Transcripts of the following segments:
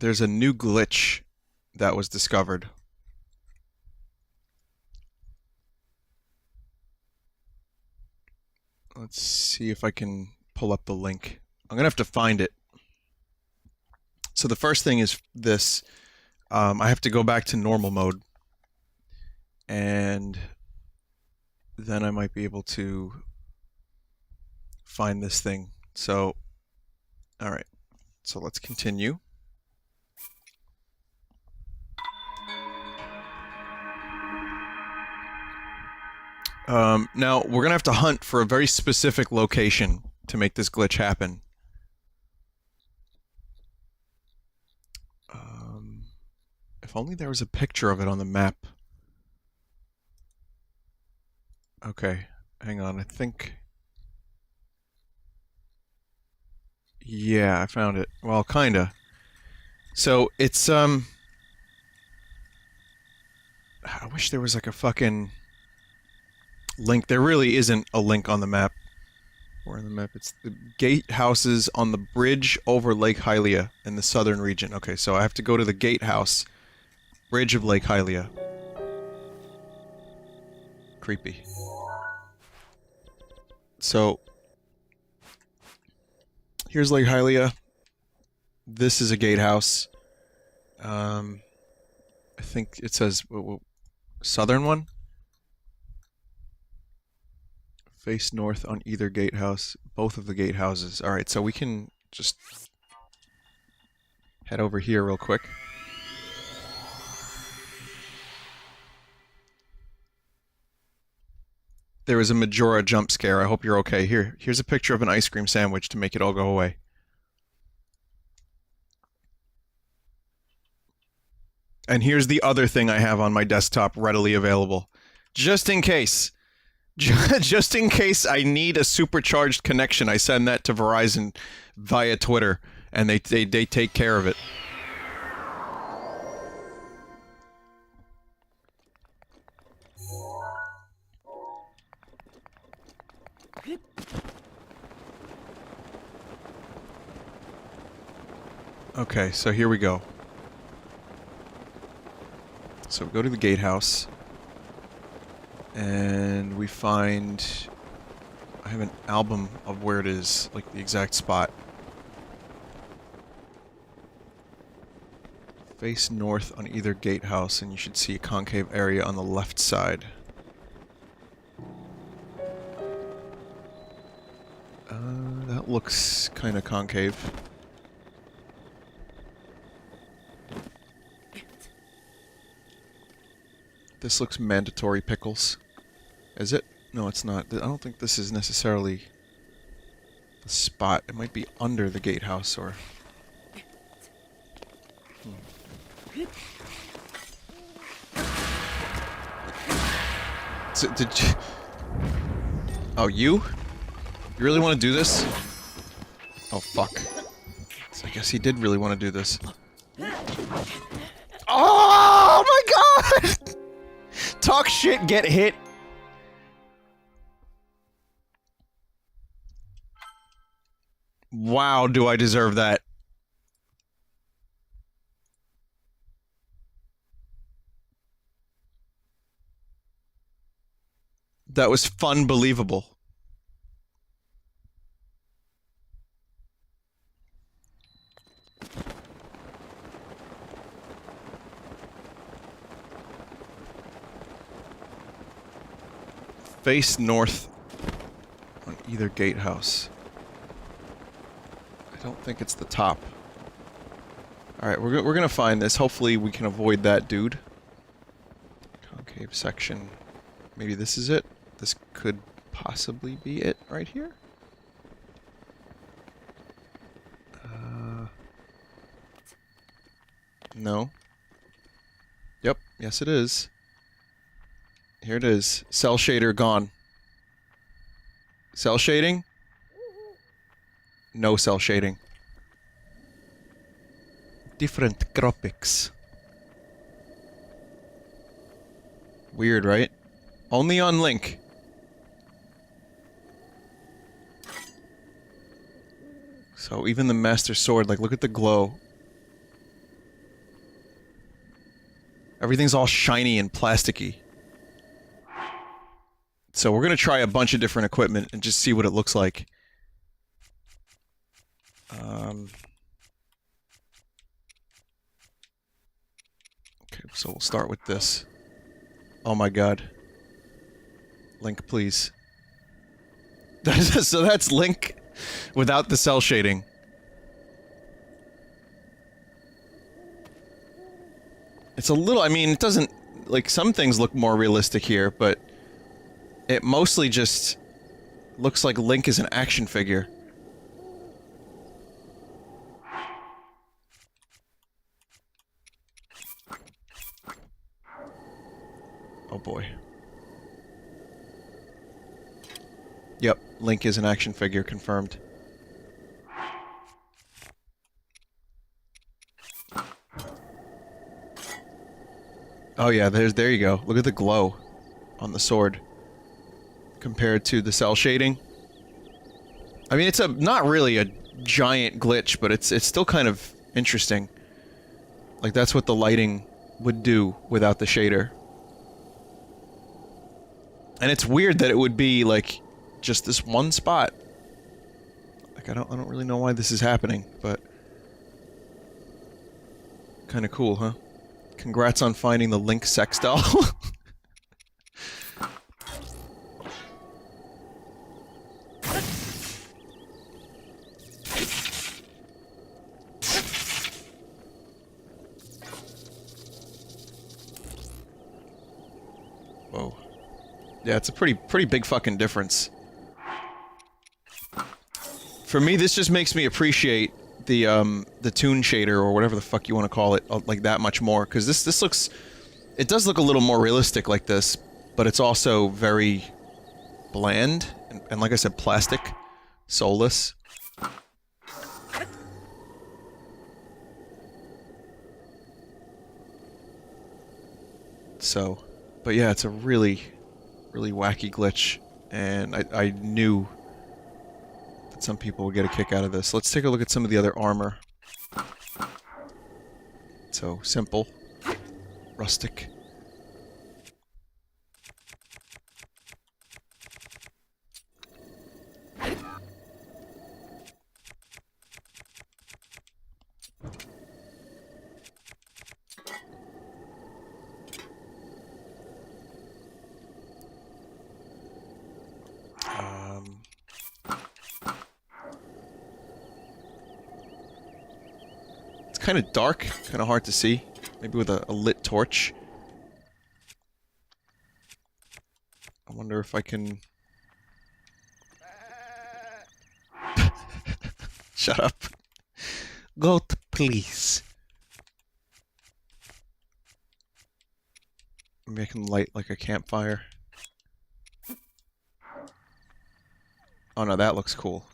there's a new glitch that was discovered. Let's see if I can pull up the link. I'm gonna have to find it. So the first thing is this. I have to go back to normal mode. And then I might be able to find this thing. So, alright. So let's continue. Now, we're gonna have to hunt for a very specific location to make this glitch happen. If only there was a picture of it on the map. Okay, hang on, I think... Yeah, I found it. Well, kinda. So, it's, I wish there was like a fucking... link. There really isn't a link on the map. Where on the map? It's the gatehouses on the bridge over Lake HYLIA in the southern region. Okay, so I have to go to the gatehouse. Bridge of Lake HYLIA. Creepy. So, here's Lake HYLIA. This is a gatehouse. I think it says southern one. Face north on either gatehouse. Both of the gatehouses. Alright, so we can just head over here real quick. There was a Majora jump scare. I hope you're okay. Here's a picture of an ice cream sandwich to make it all go away. And here's the other thing I have on my desktop readily available. Just in case. Just in case I need a supercharged connection, I send that to Verizon via Twitter, and they take care of it. Okay, so here we go. So we go to the gatehouse. And we find... I have an album of where it is, like the exact spot. Face north on either gatehouse, and you should see a concave area on the left side. That looks kind of concave. This looks mandatory pickles. Is it? No, it's not. I don't think this is necessarily the spot. It might be under the gatehouse or... So, did you... Oh, you? You really want to do this? Oh, fuck. So I guess he did really want to do this. Oh my god! Talk shit, get hit. Wow, do I deserve that? That was fun, believable. Face north on either gatehouse. I don't think it's the top. Alright, we're gonna find this. Hopefully we can avoid that dude. Concave section. Maybe this is it? This could possibly be it right here? No. Yep, yes it is. Here it is. Cell shader gone. Cell shading? No cell shading. Different graphics. Weird, right? Only on Link. So even the Master Sword, like, look at the glow. Everything's all shiny and plasticky. So we're gonna try a bunch of different equipment and just see what it looks like. Okay, so we'll start with this. Oh my god. Link, please. So that's Link without the cell shading. It's a little, I mean, it doesn't, like, some things look more realistic here, but it mostly just looks like Link is an action figure. Oh boy. Yep, Link is an action figure, confirmed. Oh yeah, there you go. Look at the glow on the sword compared to the cell shading. I mean, it's not really a giant glitch, but it's still kind of interesting. Like, that's what the lighting would do without the shader. And it's weird that it would be, like, just this one spot. Like, I don't really know why this is happening, but... kinda cool, huh? Congrats on finding the Link sex doll. Whoa. Yeah, it's a pretty big fucking difference. For me, this just makes me appreciate the toon shader, or whatever the fuck you want to call it, like that much more, because this looks... it does look a little more realistic like this, but it's also very bland, and like I said, plastic, soulless. So, but yeah, it's a really wacky glitch, and I knew that some people would get a kick out of this. Let's take a look at some of the other armor. So, simple. Rustic. It's kind of dark, kind of hard to see. Maybe with a lit torch. I wonder if I can... Shut up. Goat, please. Maybe I can light like a campfire. Oh no, that looks cool.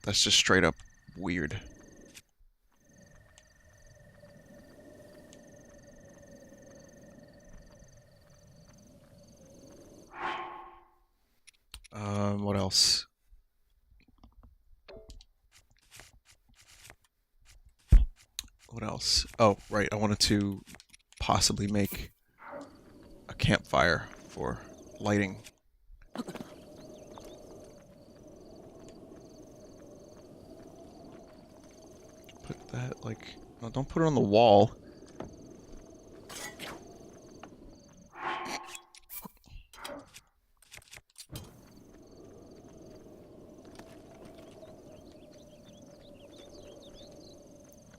That's just straight up weird. What else? What else? Oh, right, I wanted to possibly make a campfire for lighting. Put that, like... no, don't put it on the wall.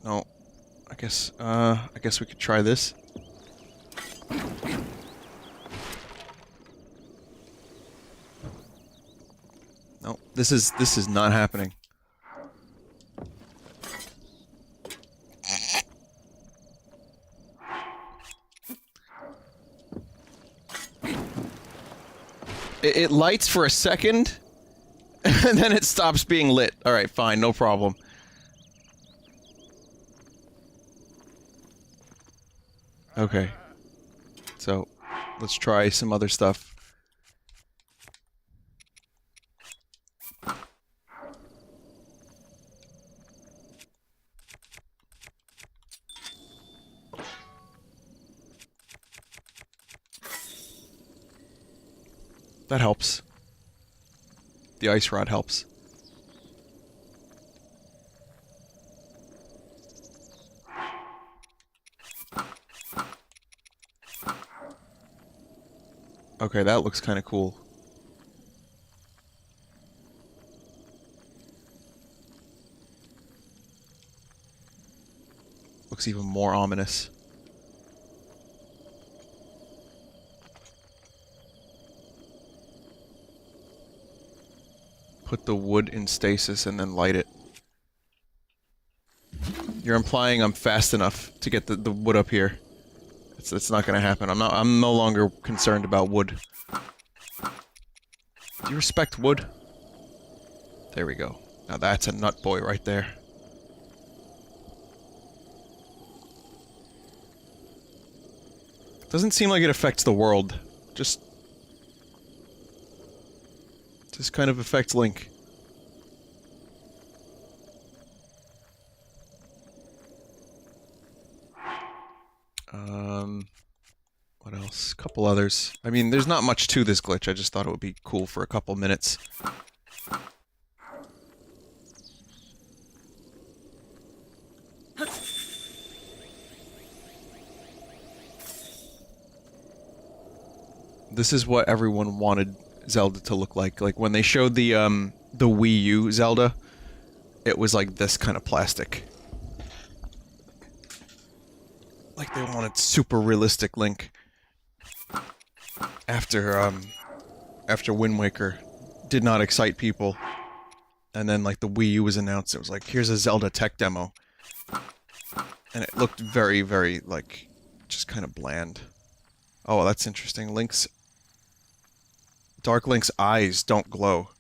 No. I guess we could try this. No, this is not happening. It lights for a second, and then it stops being lit. Alright, fine, no problem. Okay. So, Let's try some other stuff. That helps. The ice rod helps. Okay, that looks kind of cool. Looks even more ominous. Put the wood in stasis and then light it. You're implying I'm fast enough to get the wood up here. It's not gonna happen. I'm no longer concerned about wood. Do you respect wood? There we go. Now that's a nut boy right there. Doesn't seem like it affects the world. Just kind of affects Link. What else? Couple others. I mean, there's not much to this glitch. I just thought it would be cool for a couple minutes. This is what everyone wanted Zelda to look like. Like, when they showed the Wii U Zelda, it was like this kind of plastic. Like, they wanted super realistic Link. After Wind Waker did not excite people. And then, like, the Wii U was announced, it was like, here's a Zelda tech demo. And it looked very, very, like, just kind of bland. Oh, that's interesting. Dark Link's eyes don't glow.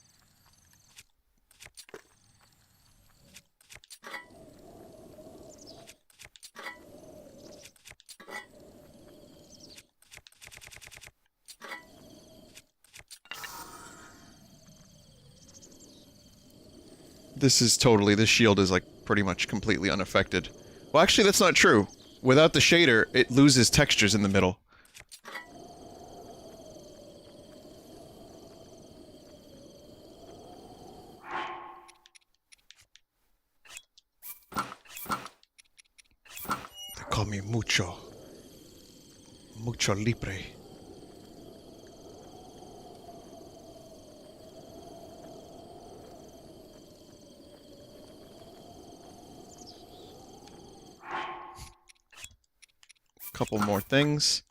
This shield is, like, pretty much completely unaffected. Well, actually, that's not true. Without the shader, it loses textures in the middle. They call me Mucho Libre. Couple more things.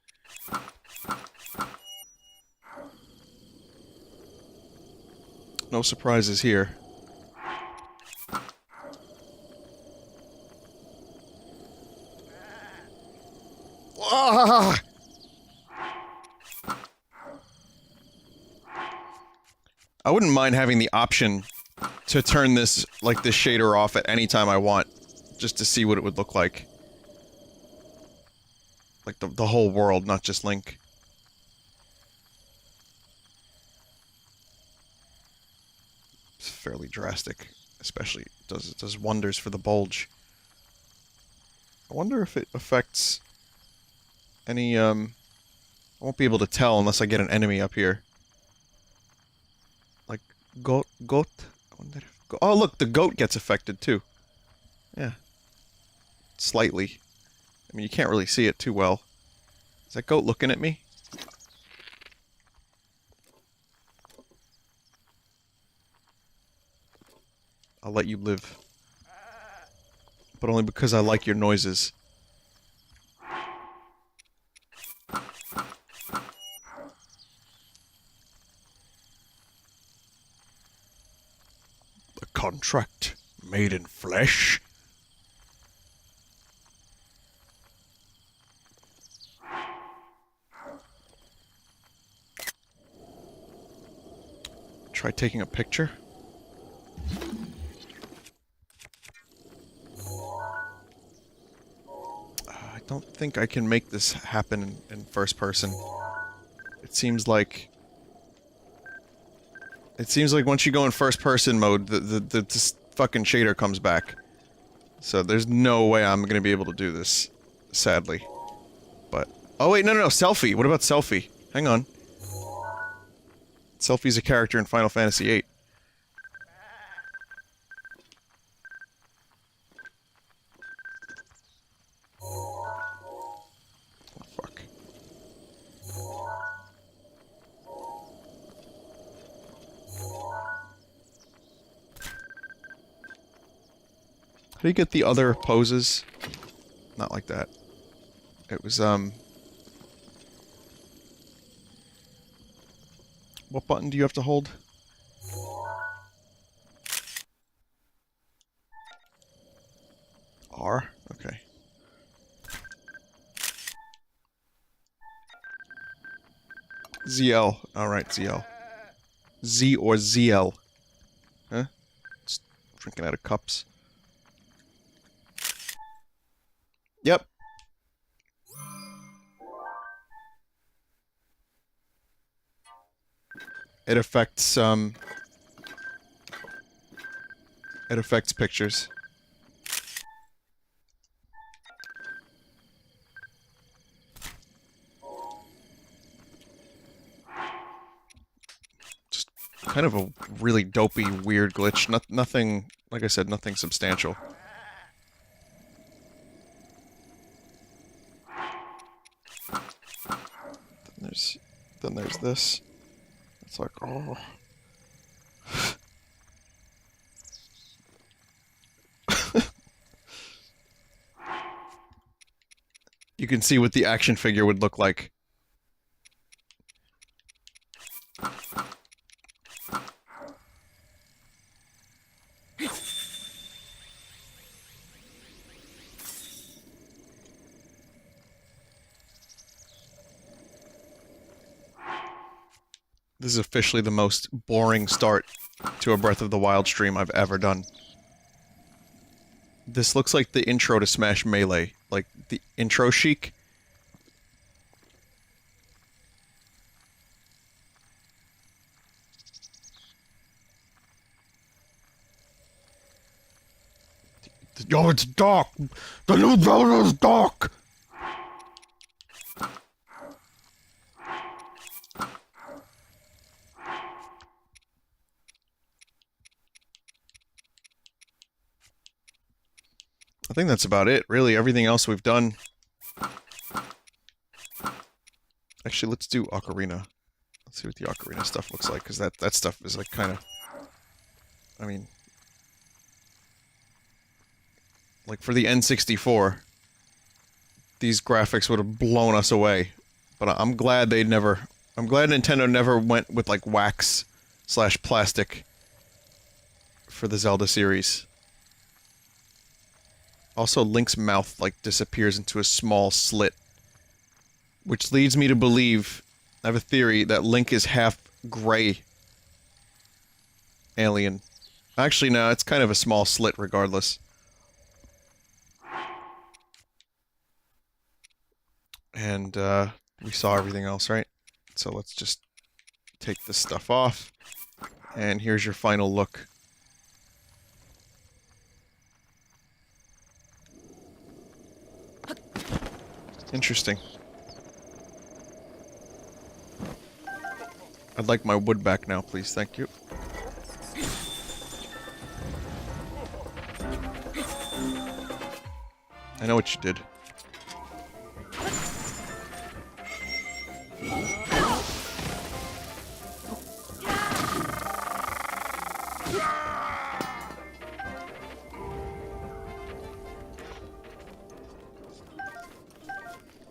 No surprises here. Ah! I wouldn't mind having the option to turn this shader off at any time I want, just to see what it would look like. Like the whole world, not just Link. It's fairly drastic, especially it does wonders for the bulge. I wonder if it affects any I won't be able to tell unless I get an enemy up here. Like goat. I wonder if oh look, the goat gets affected too. Yeah. Slightly. I mean, you can't really see it too well. Is that goat looking at me? I'll let you live. But only because I like your noises. The contract made in flesh. Try taking a picture. I don't think I can make this happen in first person. It seems like once you go in first person mode, this fucking shader comes back. So there's no way I'm gonna be able to do this, sadly. But oh wait, no, Selphie. What about Selphie? Hang on. Selphie's a character in Final Fantasy VIII. Fuck. How do you get the other poses? Not like that. It was, what button do you have to hold? R? Okay. ZL. Alright, ZL. Z or ZL. Huh? Just drinking out of cups. Yep. It affects, it affects pictures. Just kind of a really dopey, weird glitch. Nothing, like I said, nothing substantial. Then there's this. It's like, oh. You can see what the action figure would look like. This is officially the most boring start to a Breath of the Wild stream I've ever done. This looks like the intro to Smash Melee. Like, the intro chic. Yo, it's dark! The new Zelda is dark! I think that's about it, really. Everything else we've done. Actually, let's do Ocarina. Let's see what the Ocarina stuff looks like, because that stuff is like kind of... I mean... Like, for the N64, these graphics would have blown us away. But I'm glad they never... I'm glad Nintendo never went with, like, wax / plastic for the Zelda series. Also, Link's mouth, like, disappears into a small slit. Which leads me to believe, I have a theory, that Link is half gray alien. Actually, no, it's kind of a small slit regardless. And, we saw everything else, right? So let's just take this stuff off. And here's your final look. Interesting. I'd like my wood back now, please. Thank you. I know what you did.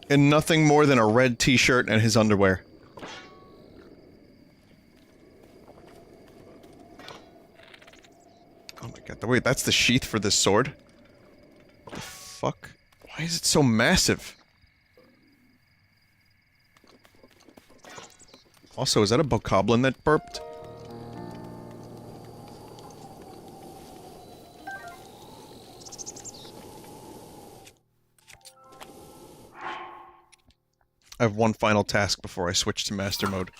In nothing more than a red t-shirt and his underwear. Oh my god, wait, that's the sheath for this sword? What the fuck? Why is it so massive? Also, is that a bokoblin that burped? I have one final task before I switch to master mode.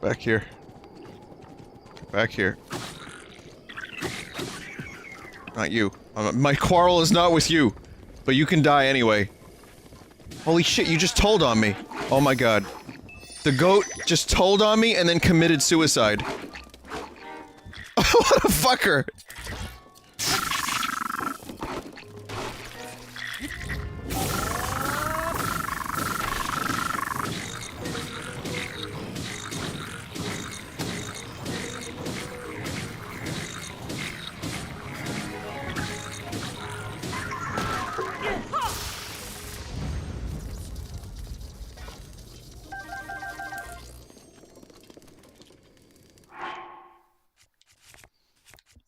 Back here. Back here. Not you. My quarrel is not with you. But you can die anyway. Holy shit, you just told on me. Oh my god. The goat just told on me and then committed suicide. What a fucker!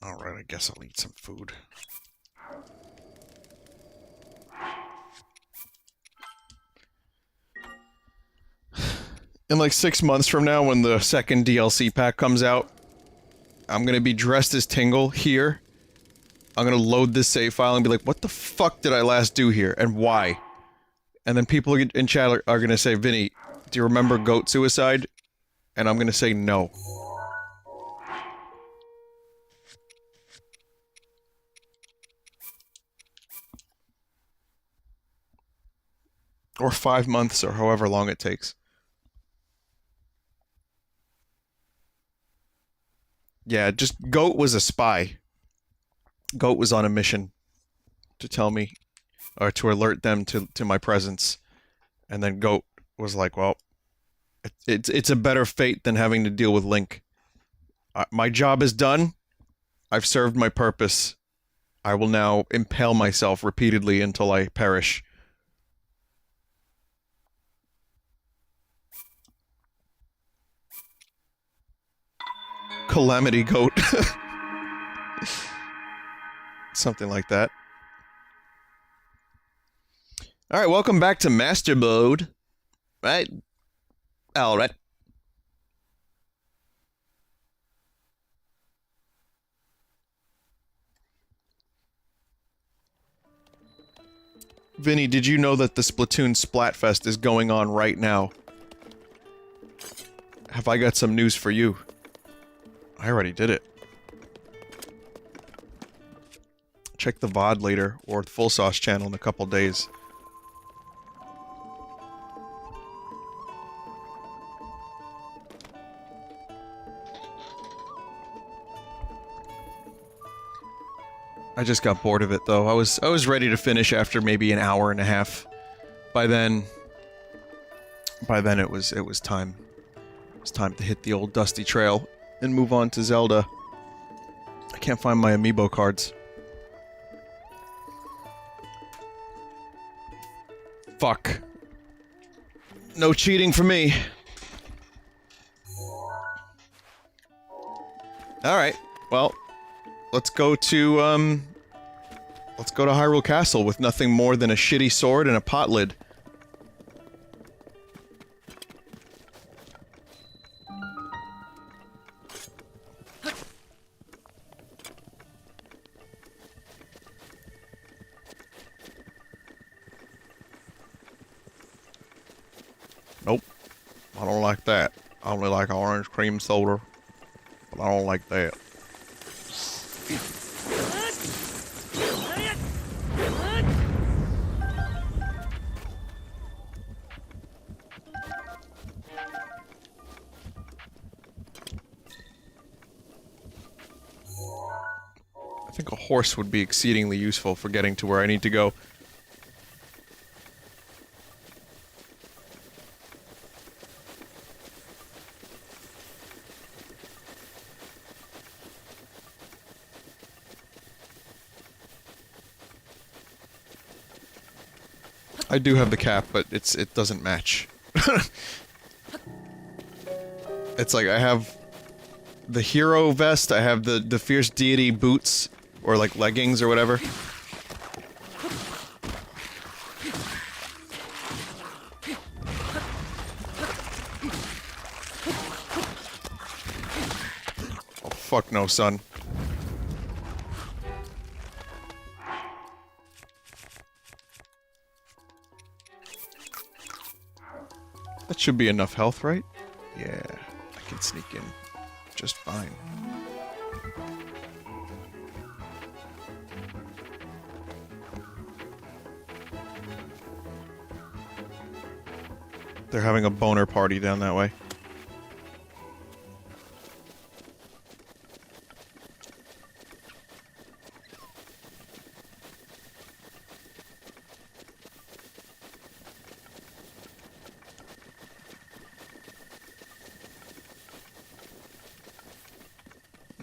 Alright, I guess I'll eat some food. In like 6 months from now, when the second DLC pack comes out, I'm gonna be dressed as Tingle here. I'm gonna load this save file and be like, what the fuck did I last do here, and why? And then people in chat are gonna say, Vinny, do you remember goat suicide? And I'm gonna say no. Or 5 months, or however long it takes. Yeah, just Goat was a spy. Goat was on a mission to tell me, or to alert them to my presence. And then Goat was like, well, it's a better fate than having to deal with Link. My job is done. I've served my purpose. I will now impale myself repeatedly until I perish. Calamity Goat. Something like that. Alright, welcome back to Master Mode. Right? Alright. Vinny, did you know that the Splatoon Splatfest is going on right now? Have I got some news for you? I already did it. Check the VOD later, or the Full Sauce channel in a couple days. I just got bored of it though. I was ready to finish after maybe an hour and a half. By then it was time. It was time to hit the old dusty trail and move on to Zelda. I can't find my amiibo cards. Fuck. No cheating for me. Alright, well, let's go to Hyrule Castle with nothing more than a shitty sword and a pot lid. Nope. I don't like that. I only like orange cream soda, but I don't like that. I think a horse would be exceedingly useful for getting to where I need to go. I do have the cap, but it doesn't match. It's like I have the hero vest, I have the fierce deity boots, or like leggings or whatever. Oh fuck no, son. That should be enough health, right? Yeah, I can sneak in just fine. They're having a boner party down that way.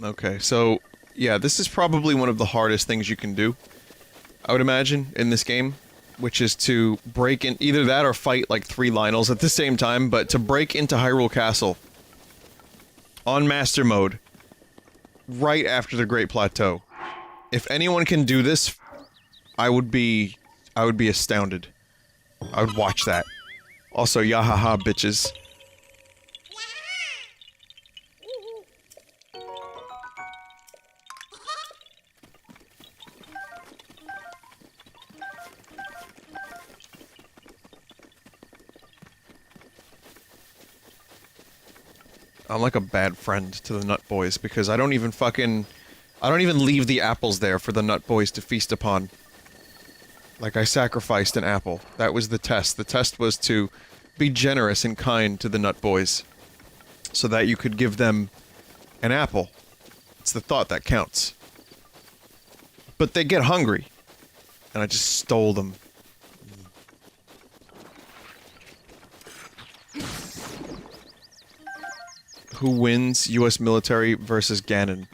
Okay, so, yeah, this is probably one of the hardest things you can do, I would imagine, in this game, which is to break in- either that or fight, like, 3 Lionels at the same time, but to break into Hyrule Castle on Master Mode right after the Great Plateau. If anyone can do this, I would be astounded. I would watch that. Also, yahaha, bitches. I'm like a bad friend to the Nut Boys, because I don't even leave the apples there for the Nut Boys to feast upon. Like, I sacrificed an apple. That was the test. The test was to be generous and kind to the Nut Boys, so that you could give them an apple. It's the thought that counts. But they get hungry, and I just stole them. Who wins US military versus Ganon?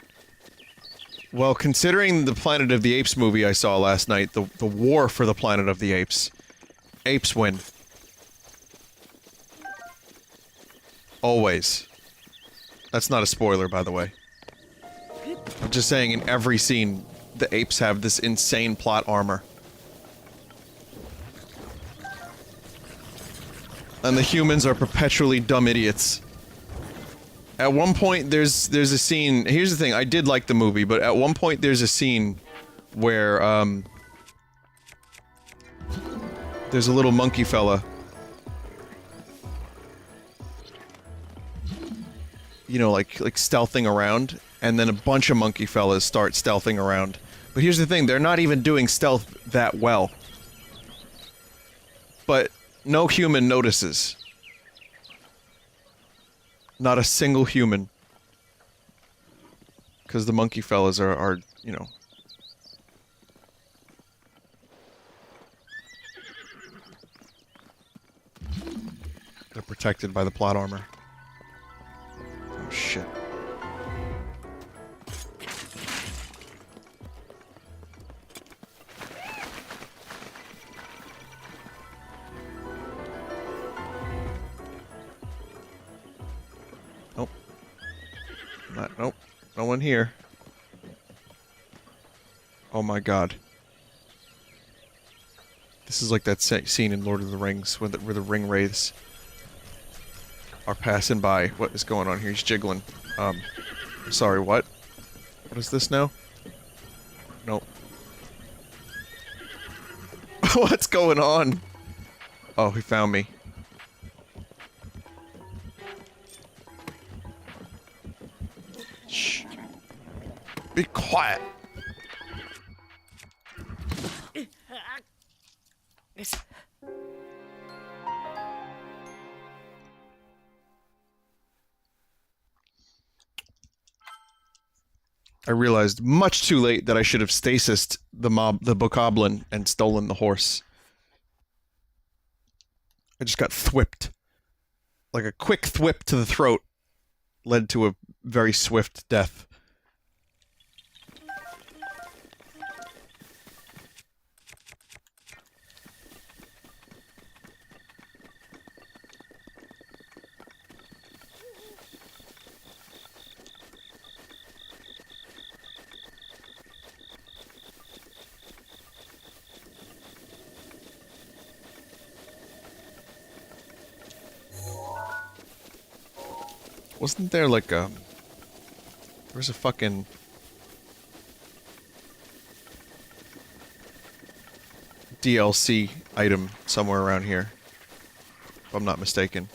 Well, considering the Planet of the Apes movie I saw last night, the war for the Planet of the Apes, apes win. Always. That's not a spoiler, by the way. I'm just saying, in every scene, the apes have this insane plot armor. And the humans are perpetually dumb idiots. At one point, there's a scene- here's the thing, I did like the movie, but at one point there's a scene where, there's a little monkey fella. You know, like stealthing around, and then a bunch of monkey fellas start stealthing around. But here's the thing, they're not even doing stealth that well. But no human notices. Not a single human. Because the monkey fellas are, you know... they're protected by the plot armor. Oh, shit. Nope. Nope. No one here. Oh my god. This is like that scene in Lord of the Rings where the ring wraiths are passing by. What is going on here? He's jiggling. Sorry, what? What is this now? Nope. What's going on? Oh, he found me. Shh. Be quiet. I realized much too late that I should have stasised the bokoblin and stolen the horse. I just got thwipped. Like a quick thwip to the throat led to a very swift death. Wasn't there like a... There's a fucking... DLC item somewhere around here. If I'm not mistaken.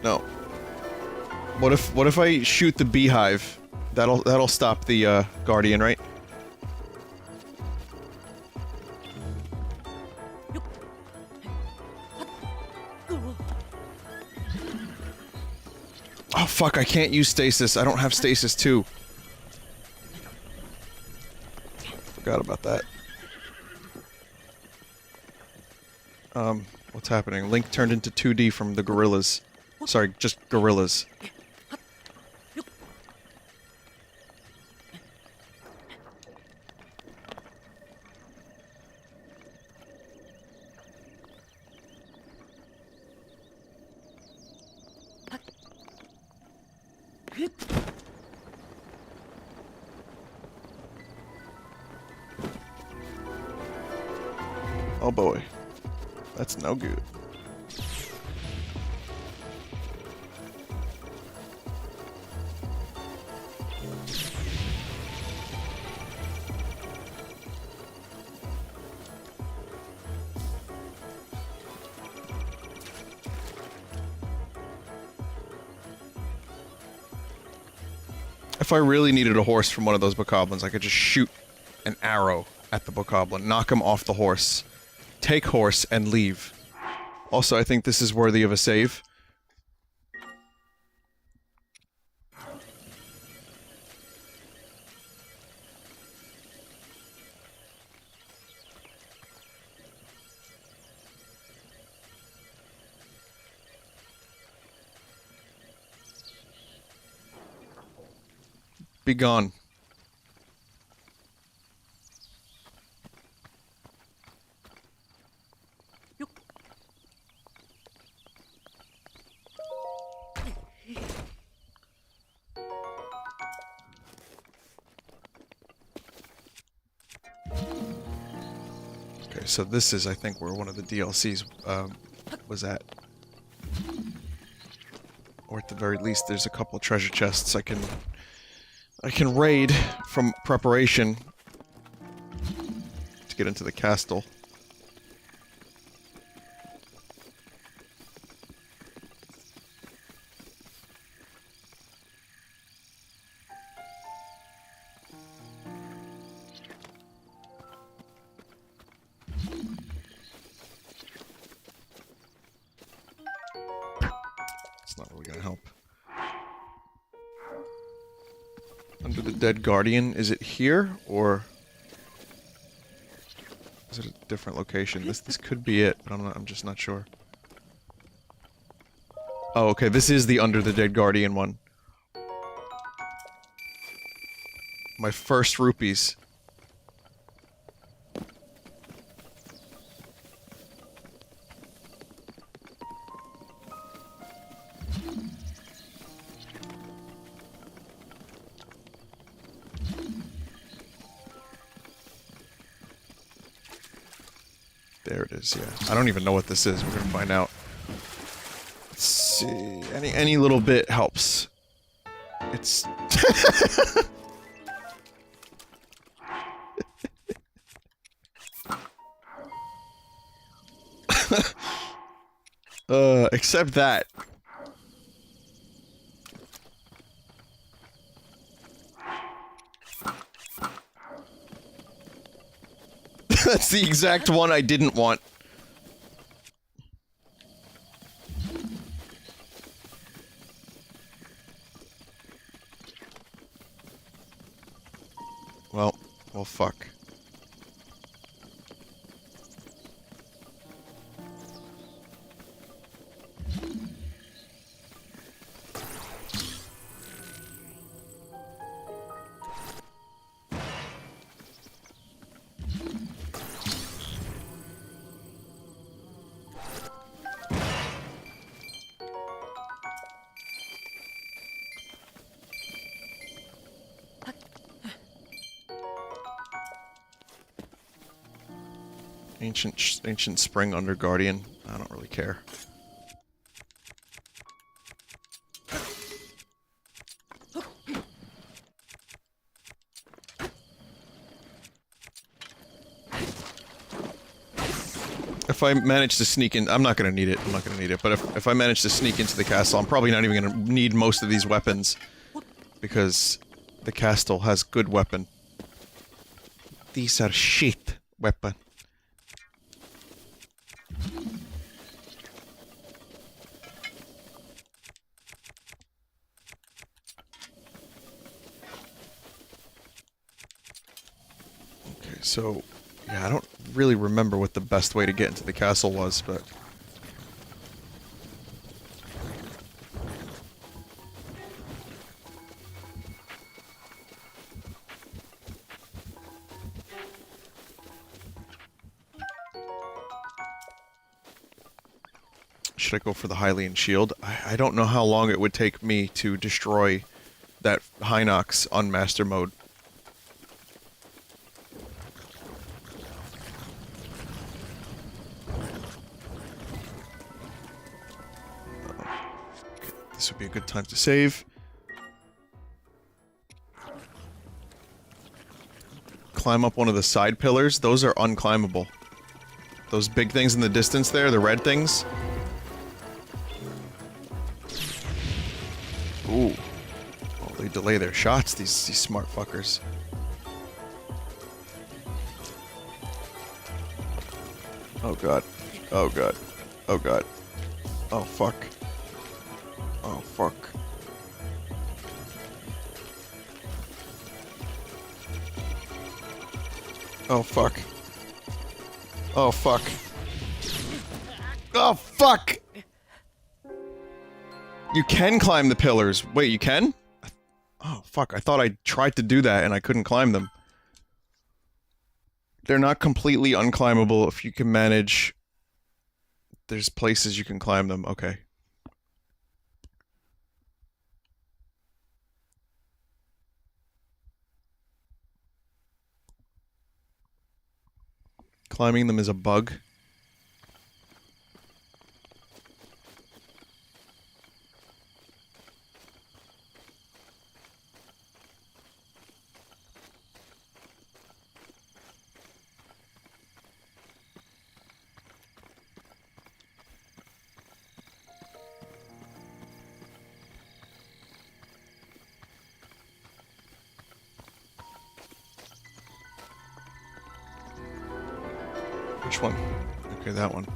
No. What if I shoot the beehive? That'll stop the guardian, right? Oh fuck, I can't use stasis. I don't have stasis too. Forgot about that. What's happening? Link turned into 2D from the gorillas. Sorry, just gorillas. Oh boy. That's no good. If I really needed a horse from one of those bokoblins, I could just shoot an arrow at the bokoblin, knock him off the horse, take horse, and leave. Also, I think this is worthy of a save. Be gone. Okay, so this is, I think, where one of the DLCs was at. Or at the very least, there's a couple of treasure chests I can raid from preparation to get into the castle. It's not really gonna help. Under the dead guardian, is it here, or is it a different location? This could be it, but I'm just not sure. Oh, okay, this is the under the dead guardian one. My first rupees. There it is, yeah. I don't even know what this is. We're gonna find out. Let's see. Any little bit helps. It's... except that. That's the exact one I didn't want. Well, fuck. Ancient spring under Guardian. I don't really care. If I manage to sneak in, I'm not gonna need it. I'm not gonna need it. But if I manage to sneak into the castle, I'm probably not even gonna need most of these weapons because the castle has good weapon. These are shit weapon. Okay, so yeah, I don't really remember what the best way to get into the castle was, but should I go for the Hylian shield? I don't know how long it would take me to destroy that Hinox on master mode. This would be a good time to save. Climb up one of the side pillars. Those are unclimbable. Those big things in the distance there, the red things. Ooh. Oh, they delay their shots, these smart fuckers. Oh god. Oh god. Oh god. Oh fuck. Oh fuck. Oh fuck. Oh fuck. Oh fuck! You can climb the pillars. Wait, you can? Oh fuck, I thought I tried to do that and I couldn't climb them. They're not completely unclimbable if you can manage... There's places you can climb them, okay. Climbing them is a bug. Which one? Okay, that one.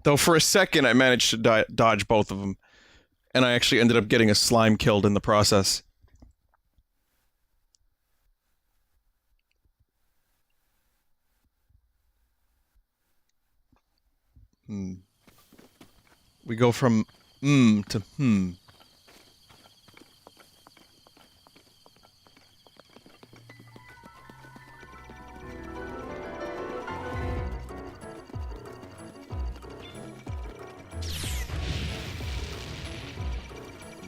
Though for a second I managed to dodge both of them. And I actually ended up getting a slime killed in the process. We go from to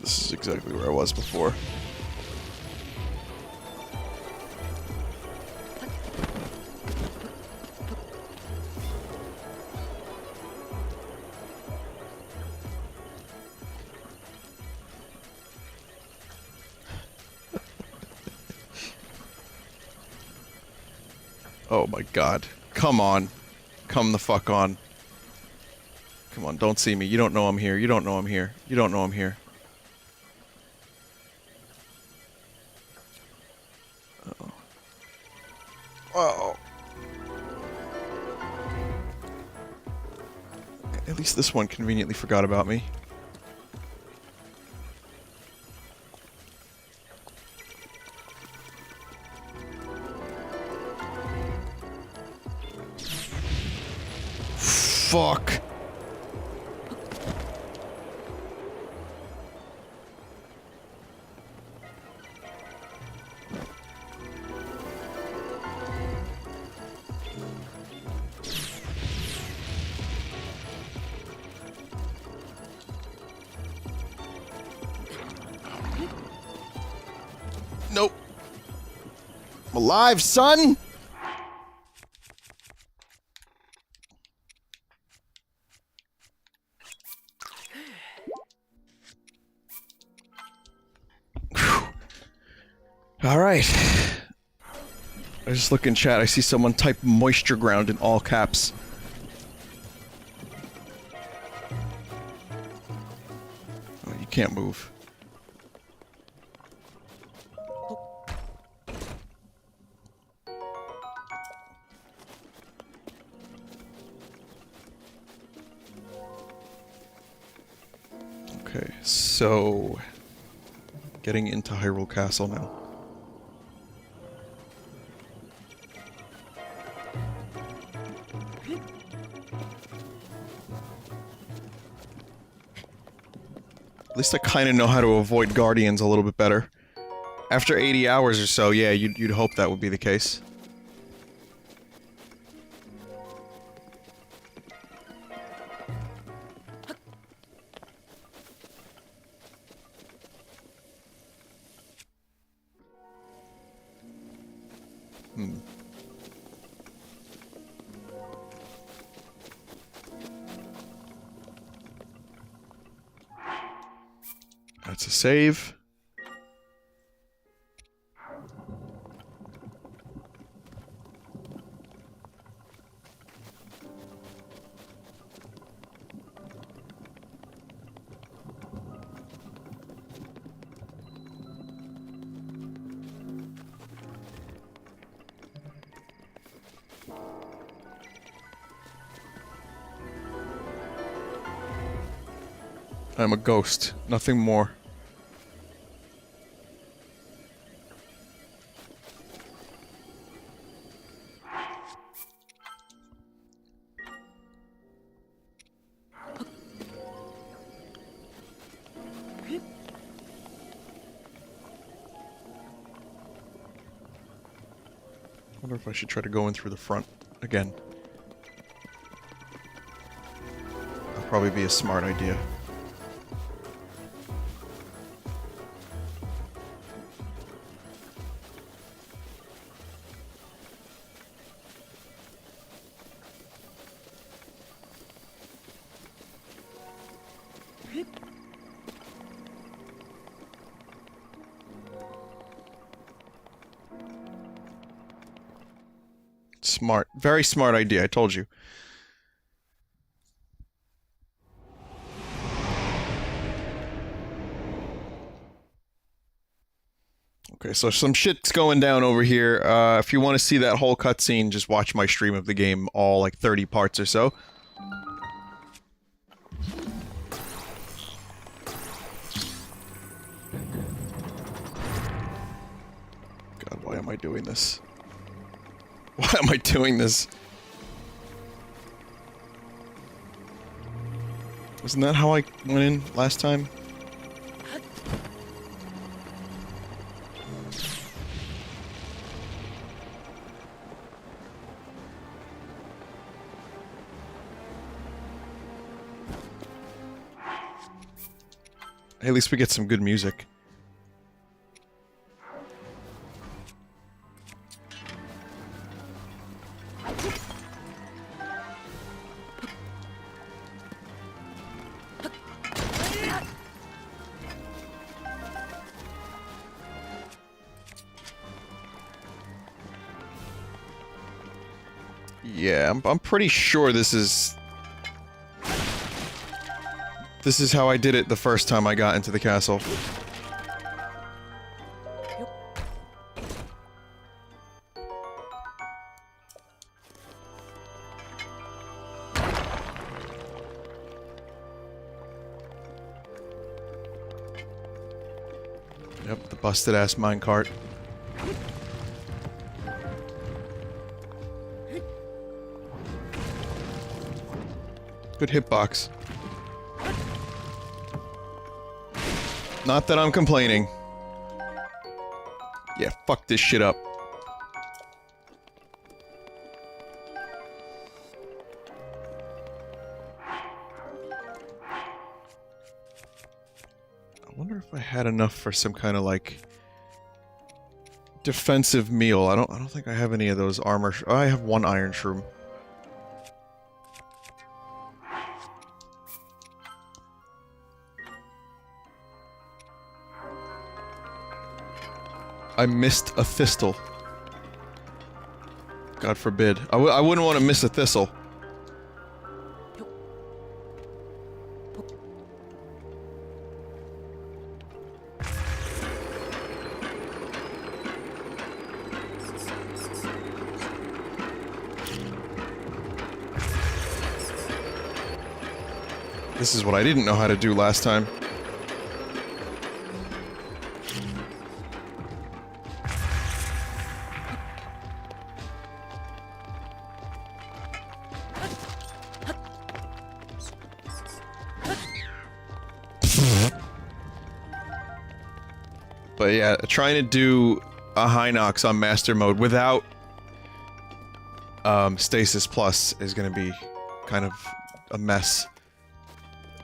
This is exactly where I was before. Oh my god. Come on. Come the fuck on. Come on, don't see me. You don't know I'm here. You don't know I'm here. You don't know I'm here. Uh-oh. Uh-oh. At least this one conveniently forgot about me. Fuck. alive, son! Alright. I just look in chat, I see someone type moisture ground in all caps. Oh, you can't move. Okay, so... getting into Hyrule Castle now. At least I kind of know how to avoid Guardians a little bit better. After 80 hours or so, yeah, you'd hope that would be the case. That's a save. I'm a ghost, nothing more. I wonder if I should try to go in through the front again. That'll probably be a smart idea. Smart. Very smart idea, I told you. Okay, so some shit's going down over here. If you want to see that whole cutscene, just watch my stream of the game, all like 30 parts or so. God, why am I doing this? Why am I doing this? Wasn't that how I went in last time? Hey, at least we get some good music. Yeah, I'm pretty sure this is how I did it the first time I got into the castle. Yep, the busted ass minecart. Good hitbox. Not that I'm complaining. Yeah, fuck this shit up. I wonder if I had enough for some kind of like defensive meal. I don't think I have any of those armor. I have one iron shroom. I missed a thistle. God forbid. I wouldn't want to miss a thistle. This is what I didn't know how to do last time. But yeah, trying to do a high nox on master mode without stasis plus is gonna be kind of a mess.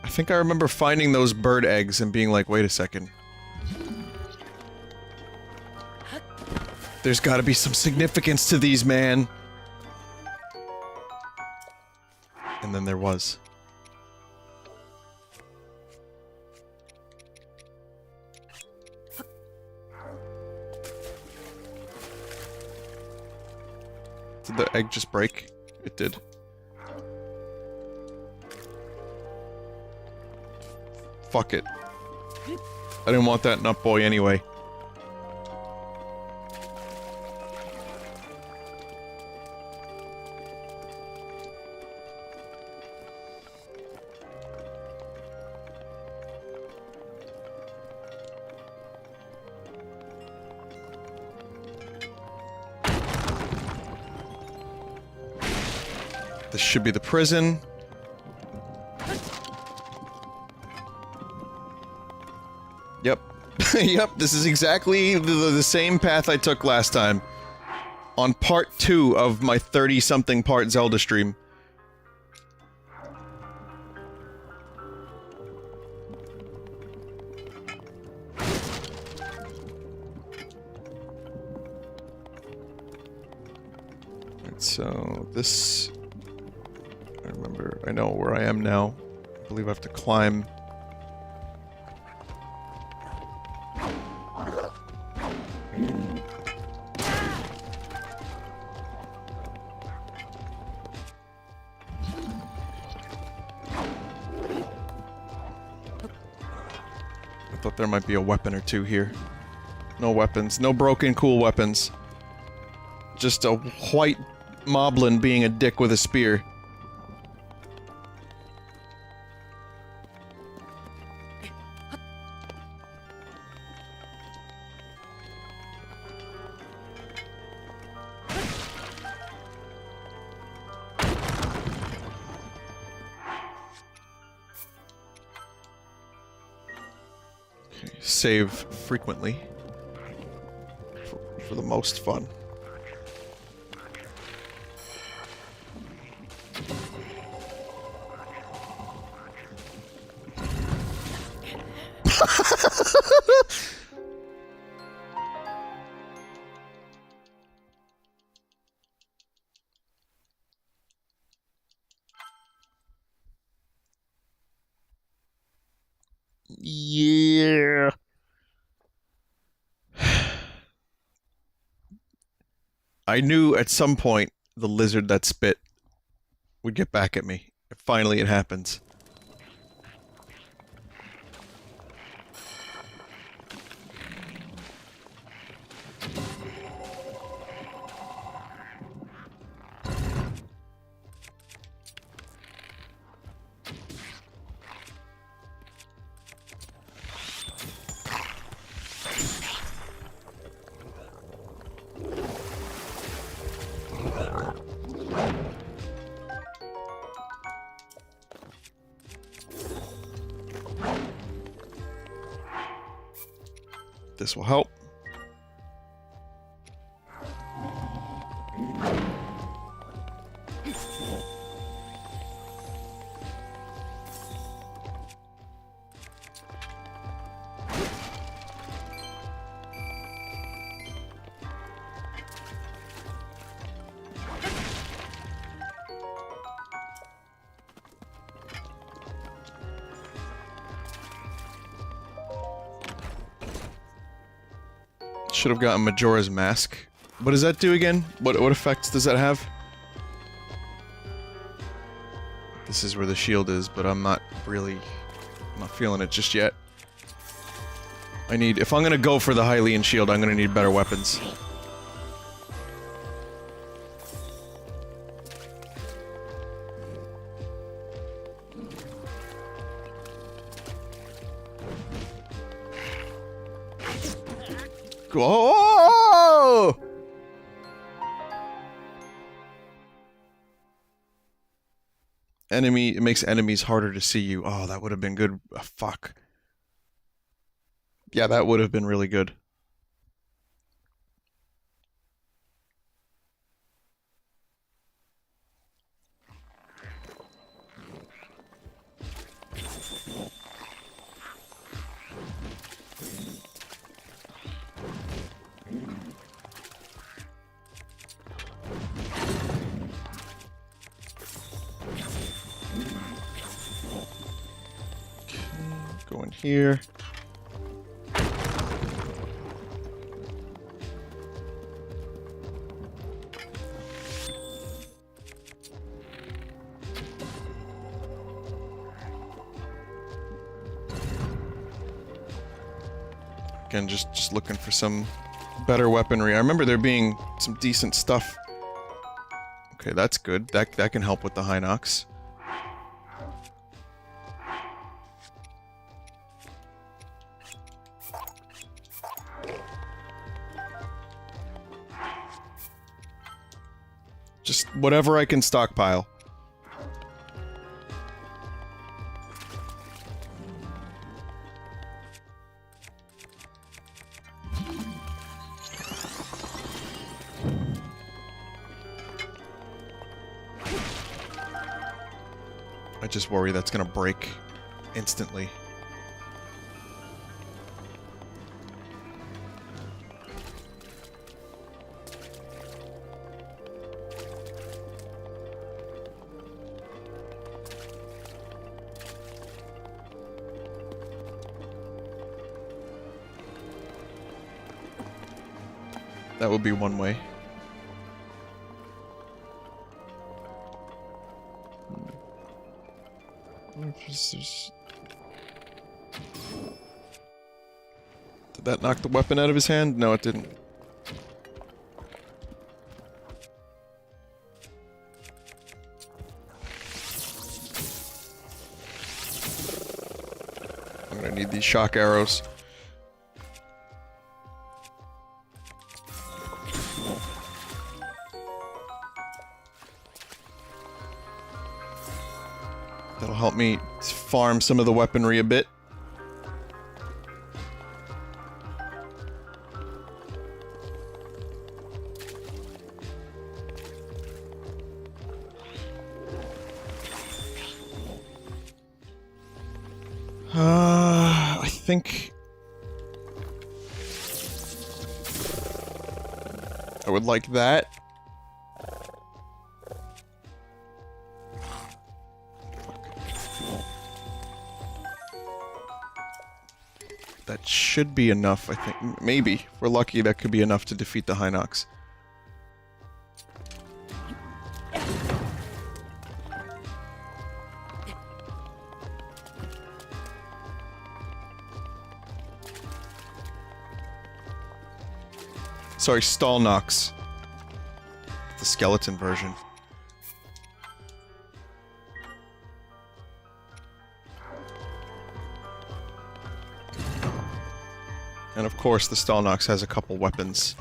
I think I remember finding those bird eggs and being like, wait a second. There's gotta be some significance to these, man. And then there was. Did the egg just break? It did. Fuck it. I didn't want that nut boy anyway. This should be the prison. Yep. Yep, this is exactly the same path I took last time. On part 2 of my 30-something part Zelda stream. Alright, so this... I remember, I know where I am now. I believe I have to climb. I thought there might be a weapon or two here. No weapons. No broken cool weapons. Just a white moblin being a dick with a spear. Save frequently for the most fun. Yeah. I knew at some point the lizard that spit would get back at me. Finally, it happens. This will help. Should have gotten Majora's Mask. What does that do again? What effects does that have? This is where the shield is, but I'm not feeling it just yet. If I'm gonna go for the Hylian shield, I'm gonna need better weapons. Oh! It makes enemies harder to see you. Oh, that would have been good. Oh, fuck. Yeah, that would have been really good. Go in here. Again, just looking for some better weaponry. I remember there being some decent stuff. Okay, that's good. That can help with the Hinox. Just whatever I can stockpile. I just worry that's gonna break instantly. That would be one way. Did that knock the weapon out of his hand? No, it didn't. I'm gonna need these shock arrows. That'll help me farm some of the weaponry a bit. I think I would like that. That should be enough, I think. Maybe. If we're lucky, that could be enough to defeat the Hinox. Sorry, Stallnox. The skeleton version. And of course, the Stallnox has a couple weapons.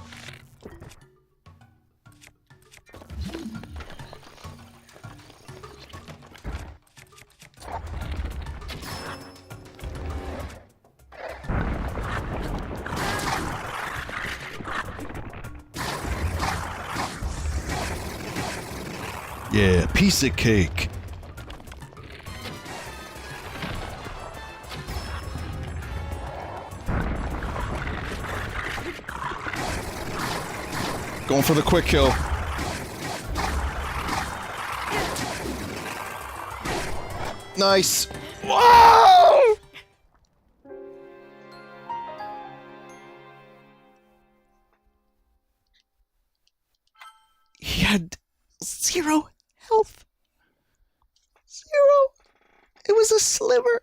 Yeah, piece of cake. Going for the quick kill. Nice. Whoa! 0 health. 0. It was a sliver.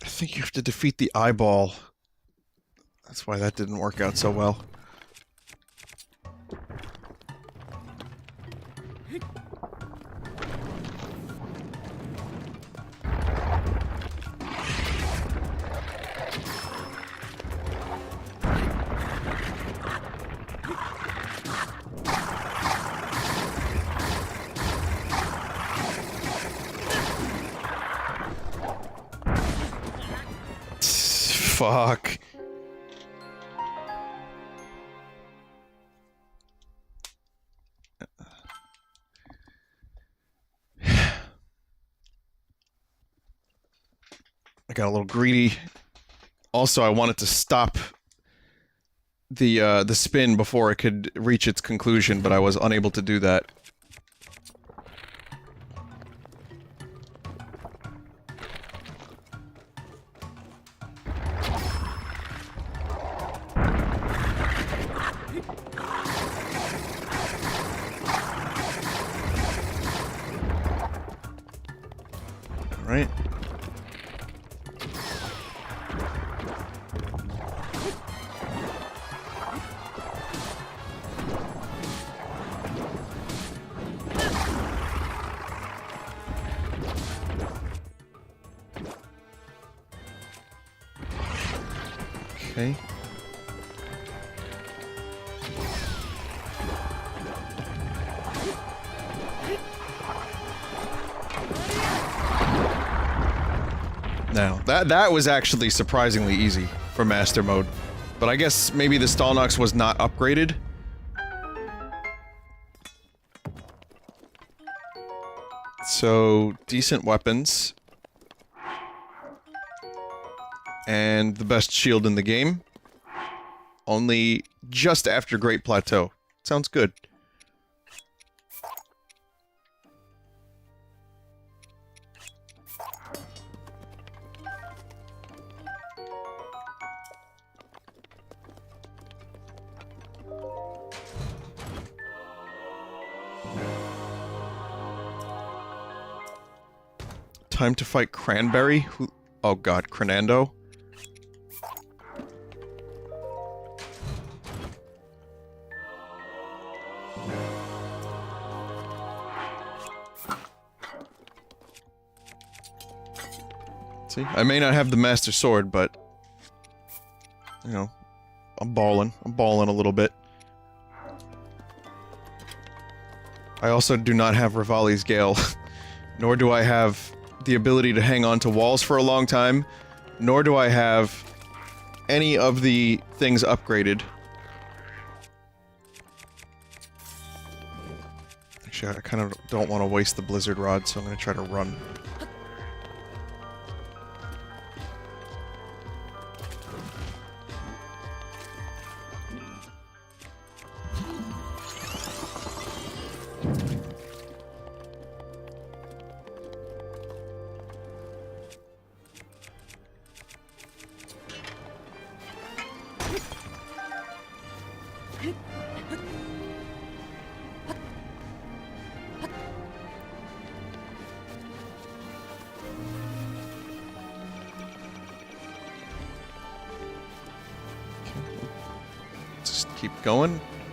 I think you have to defeat the eyeball. That's why that didn't work out so well. Fuck. I got a little greedy. Also, I wanted to stop the spin before it could reach its conclusion, but I was unable to do that. Right. Okay. Now, that was actually surprisingly easy for Master Mode. But I guess maybe the Stalnox was not upgraded? So, decent weapons. And the best shield in the game. Only just after Great Plateau. Sounds good. Time to fight Cranberry? Who? Oh god, Cranando? See, I may not have the Master Sword, but... you know, I'm balling a little bit. I also do not have Rivali's Gale, nor do I have the ability to hang on to walls for a long time, nor do I have any of the things upgraded. Actually, I kind of don't want to waste the Blizzard Rod, so I'm going to try to run.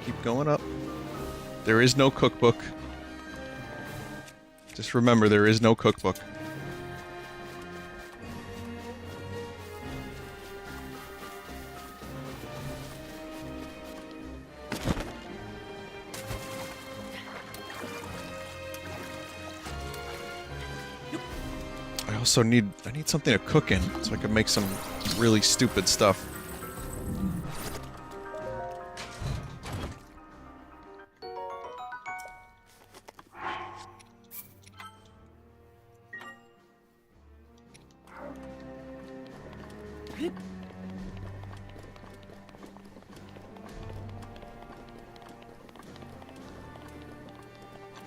Keep going up. There is no cookbook. Just remember, there is no cookbook. I need something to cook in, so I can make some really stupid stuff.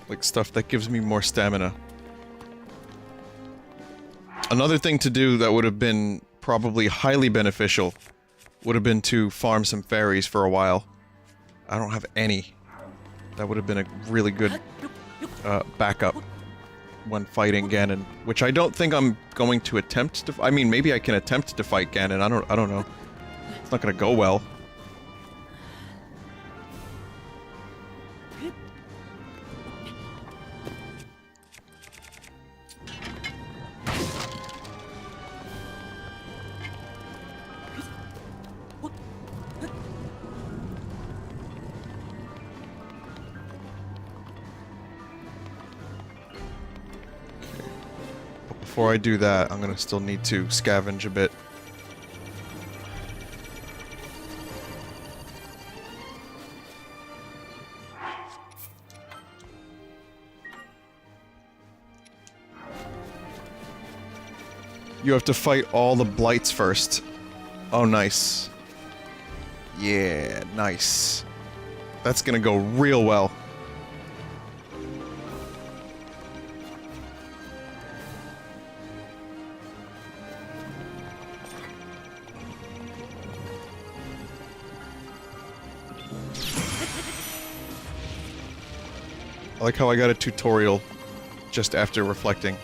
Like stuff that gives me more stamina. Another thing to do that would have been probably highly beneficial would have been to farm some fairies for a while. I don't have any. That would have been a really good backup when fighting Ganon, which I don't think I'm going to attempt to. I mean, maybe I can attempt to fight Ganon. I don't know. It's not gonna go well. Before I do that, I'm gonna still need to scavenge a bit. You have to fight all the blights first. Oh, nice. Yeah, nice. That's gonna go real well. I like how I got a tutorial just after reflecting.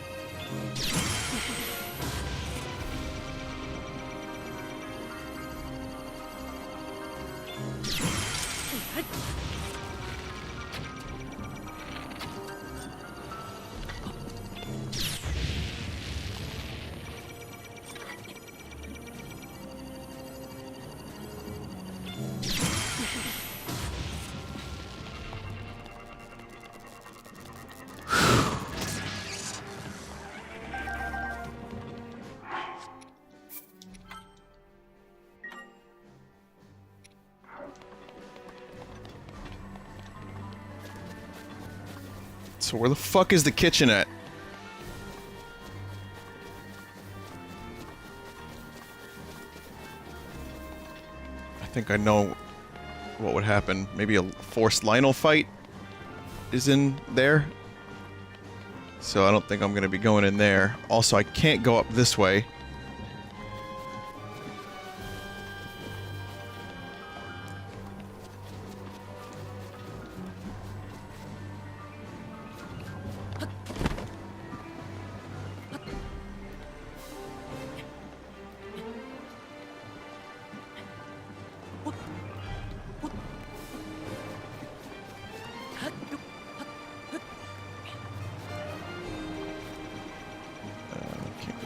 So where the fuck is the kitchen at? I think I know what would happen. Maybe a forced Lionel fight is in there. So I don't think I'm gonna be going in there. Also, I can't go up this way.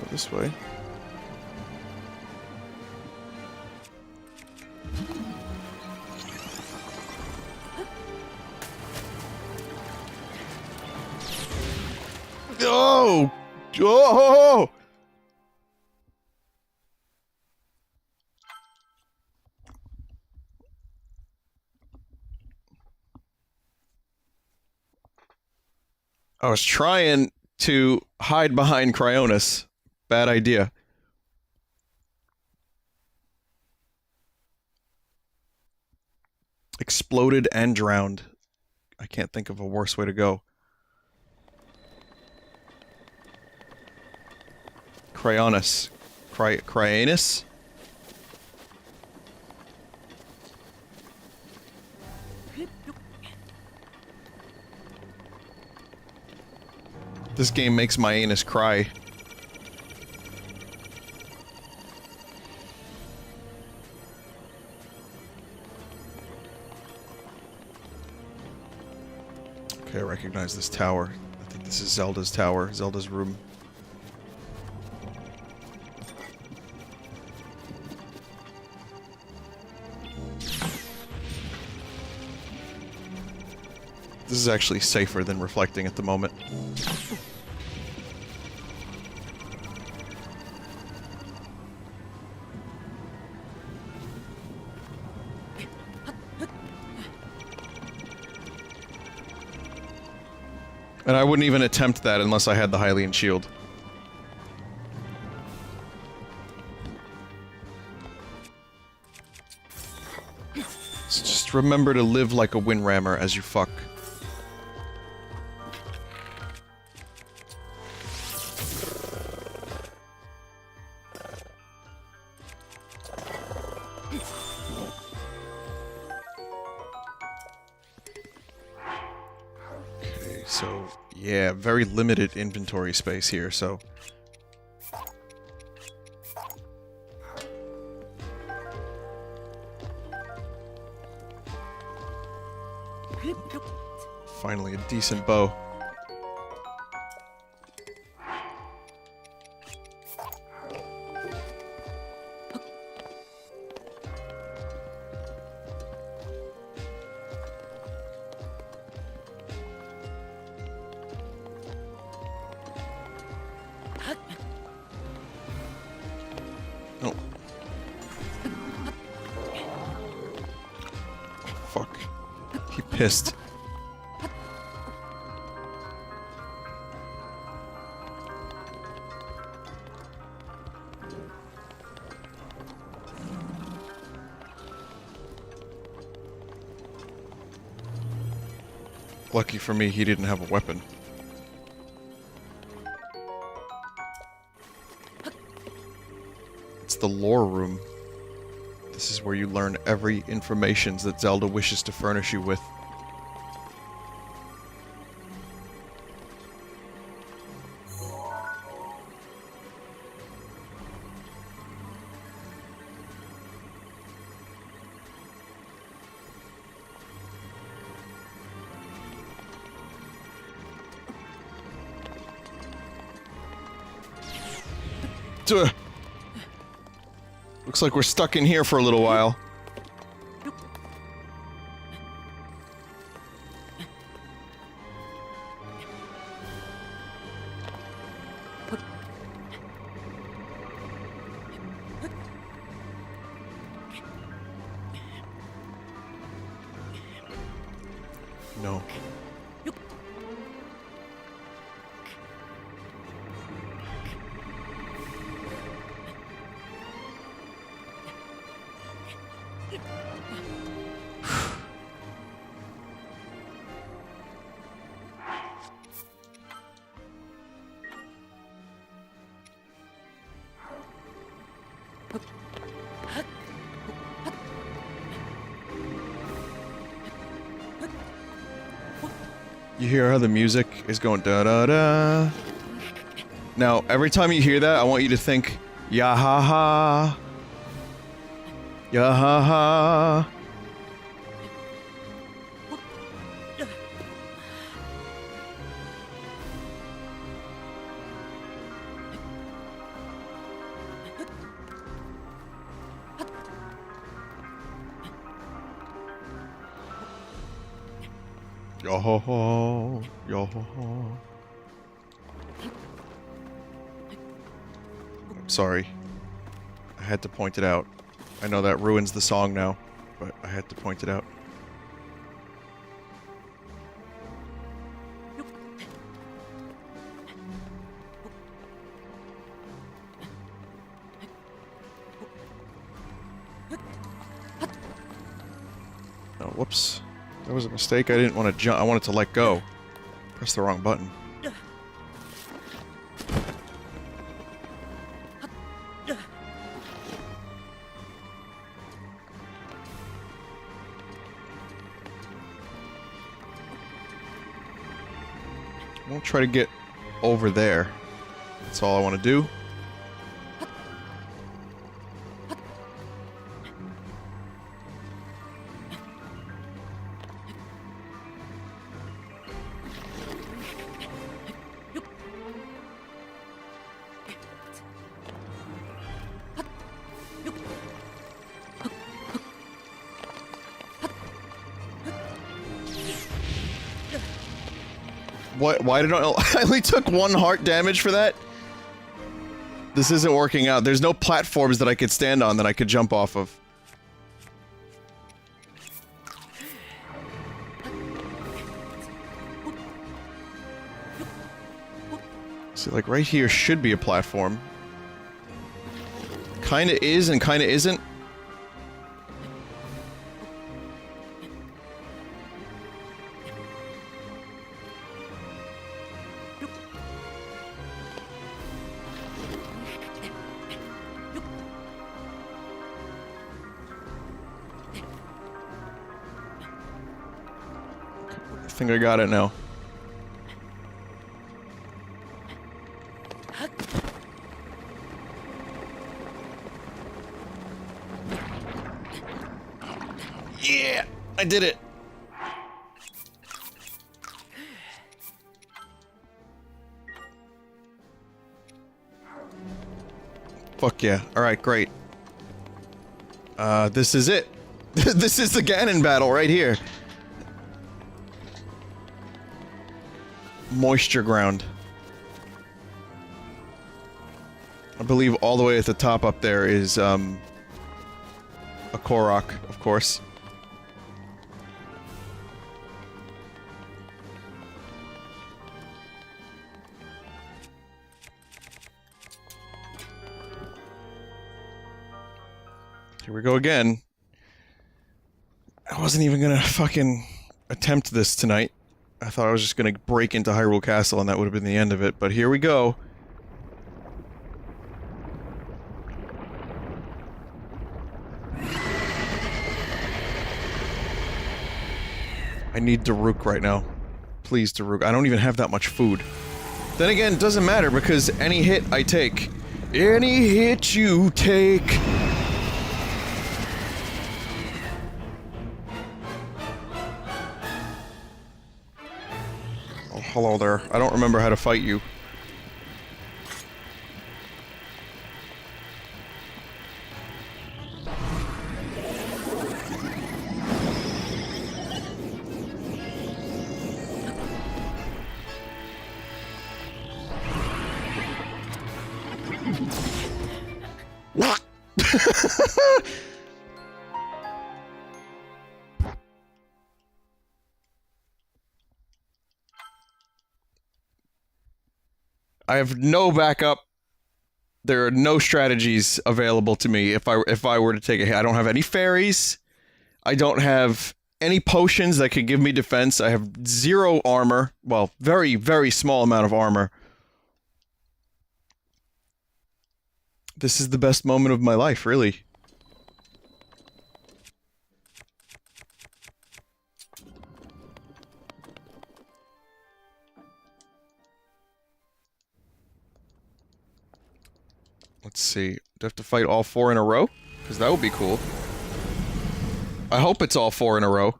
This way. Oh! Oh! I was trying to hide behind Cryonis. Bad idea. Exploded and drowned. I can't think of a worse way to go. Cryonis. Cryonis? This game makes my anus cry. Okay, I recognize this tower. I think this is Zelda's tower, Zelda's room. This is actually safer than reflecting at the moment. And I wouldn't even attempt that unless I had the Hylian shield. So just remember to live like a windrammer as you fuck. So, yeah, very limited inventory space here, so... Finally, a decent bow. Oh. Fuck. He pissed. Lucky for me, he didn't have a weapon. It's the lore room. This is where you learn every information that Zelda wishes to furnish you with. Duh. Looks like we're stuck in here for a little while. No. You hear how the music is going da-da-da. Now, every time you hear that, I want you to think, ya-ha-ha. Ya-ha-ha. Yo-ho-ho, yo-ho-ho. I'm sorry. I had to point it out. I know that ruins the song now, but I had to point it out. Oh, whoops. That was a mistake. I didn't want to jump. I wanted to let go. Press the wrong button. I won't try to get over there. That's all I want to do. What? Why did I only took 1 heart damage for that? This isn't working out. There's no platforms that I could stand on that I could jump off of. See, like right here should be a platform. Kinda is and kinda isn't. I think I got it now. did it! Fuck yeah. Alright, great. This is it. This is the Ganon battle right here. Moisture ground. I believe all the way at the top up there is, a Korok, of course. Here we go again. I wasn't even gonna fucking attempt this tonight. I thought I was just gonna break into Hyrule Castle and that would have been the end of it, but here we go. I need Daruk right now. Please, Daruk. I don't even have that much food. Then again, it doesn't matter because any hit I take. Any hit you take. Oh, hello there. I don't remember how to fight you. I have no backup. There are no strategies available to me if I were to take a hit. I don't have any fairies. I don't have any potions that could give me defense. I have 0 armor. Well, very, very small amount of armor. This is the best moment of my life, really. Let's see. Do I have to fight all 4 in a row? Because that would be cool. I hope it's all 4 in a row.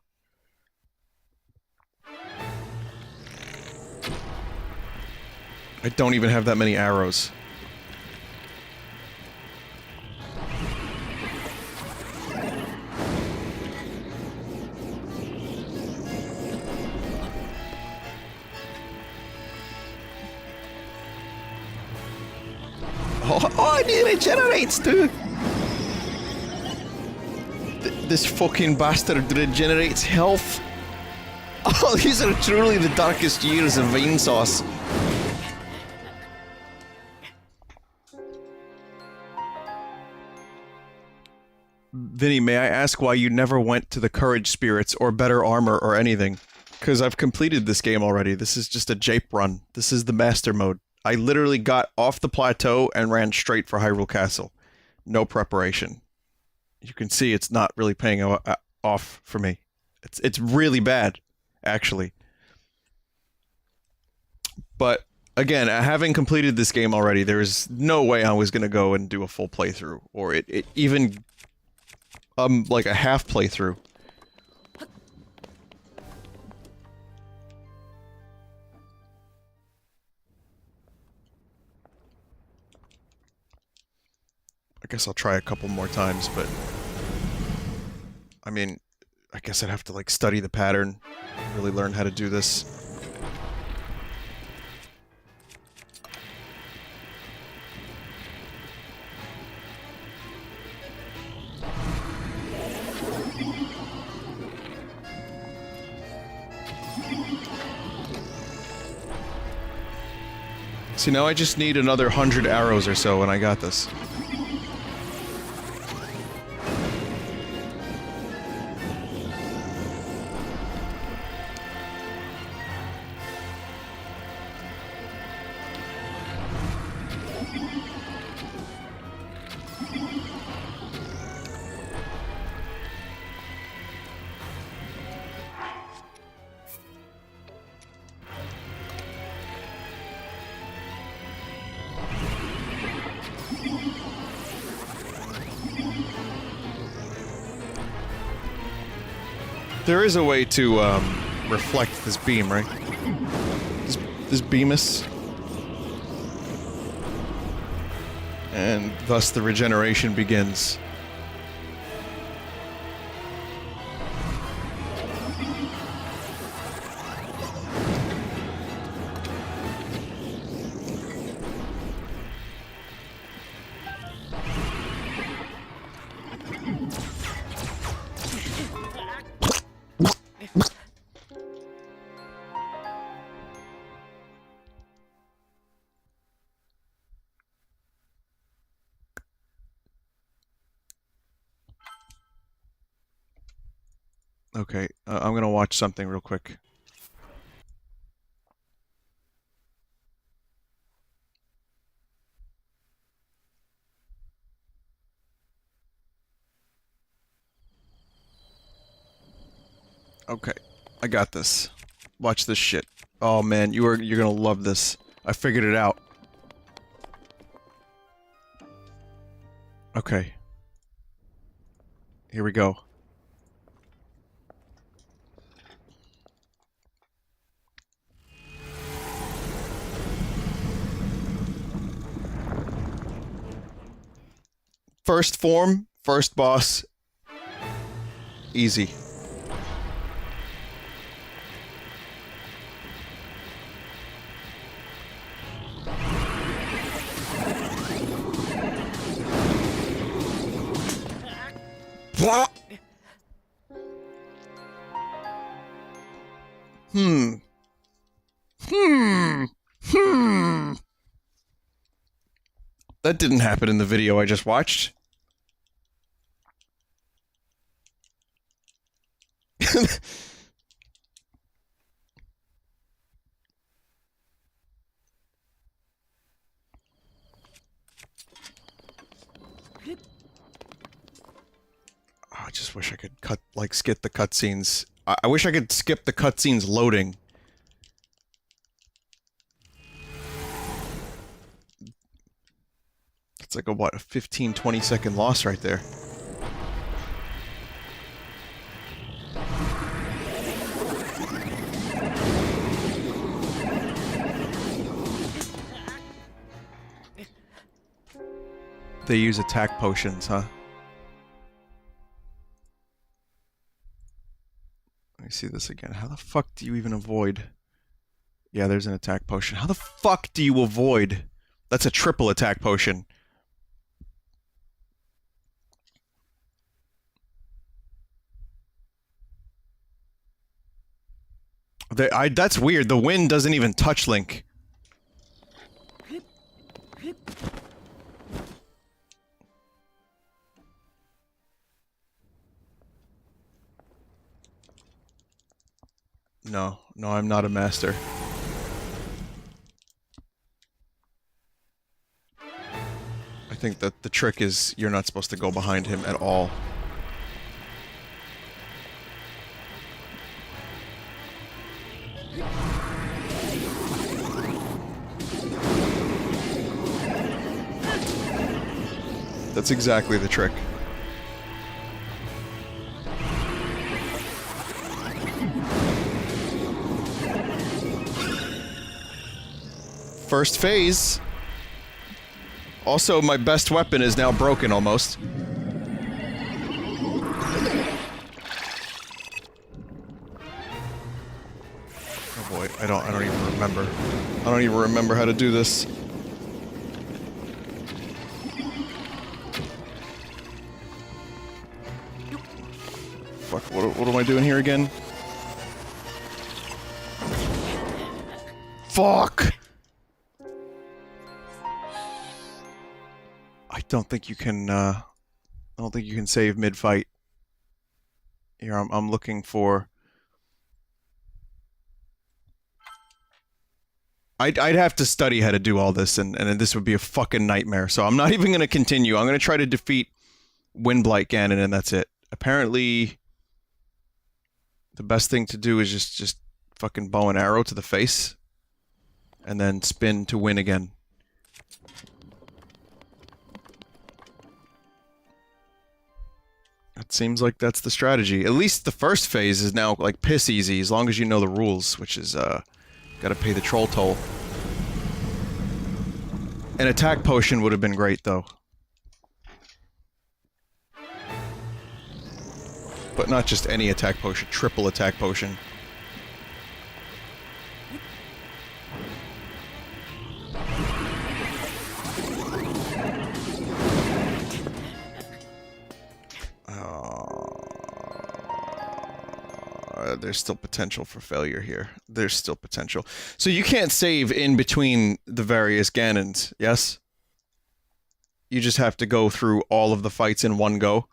I don't even have that many arrows. Oh, it regenerates too! This fucking bastard regenerates health. Oh, these are truly the darkest years of Vinesauce. Vinny, may I ask why you never went to the Courage Spirits or better armor or anything? Because I've completed this game already. This is just a jape run. This is the master mode. I literally got off the plateau and ran straight for Hyrule Castle. No preparation. You can see it's not really paying off for me. It's really bad, actually. But, again, having completed this game already, there's no way I was gonna go and do a full playthrough. Or even... like a half playthrough. I guess I'll try a couple more times, but... I mean, I guess I'd have to, like, study the pattern, really learn how to do this. See, now I just need another 100 arrows or so, and I got this. There is a way to, reflect this beam, right? This beamus. And thus the regeneration begins. Okay, I'm gonna watch something real quick. Okay, I got this. Watch this shit. Oh man, you're gonna love this. I figured it out. Okay. Here we go. First form, first boss. Easy. That didn't happen in the video I just watched. I just wish I could skip the cutscenes. I wish I could skip the cutscenes loading. It's like a, what, a 15-20 second loss right there. They use attack potions, huh? Let me see this again. How the fuck do you even avoid? Yeah, there's an attack potion. How the fuck do you avoid? That's a triple attack potion. That's weird. The wind doesn't even touch Link. No, I'm not a master. I think that the trick is you're not supposed to go behind him at all. That's exactly the trick. First phase. Also, my best weapon is now broken almost. Oh boy, I don't even remember. I don't even remember how to do this. Fuck, what am I doing here again? Fuck! I don't think you can, I don't think you can save mid-fight. Here, I'm looking for... I'd have to study how to do all this, and this would be a fucking nightmare, so I'm not even gonna continue. I'm gonna try to defeat Windblight Ganon, and that's it. Apparently... the best thing to do is just fucking bow and arrow to the face. And then spin to win again. It seems like that's the strategy. At least the first phase is now, like, piss easy, as long as you know the rules, which is, gotta pay the troll toll. An attack potion would have been great, though. But not just any attack potion, triple attack potion. There's still potential for failure here. There's still potential. So you can't save in between the various Ganons, yes? You just have to go through all of the fights in one go.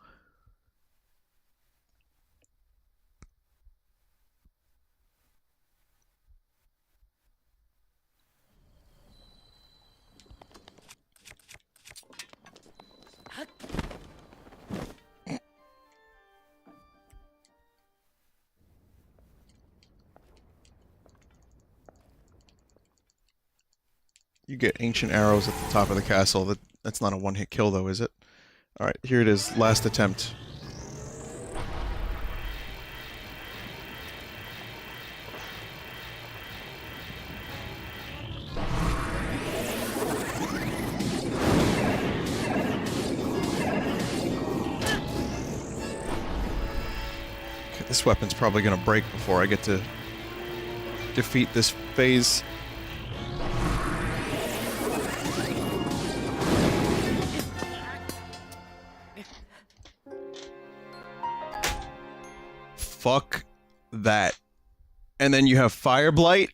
You get ancient arrows at the top of the castle. That's not a one-hit kill, though, is it? Alright, here it is. Last attempt. Okay, this weapon's probably gonna break before I get to defeat this phase. Fuck that. And then you have Fire Blight.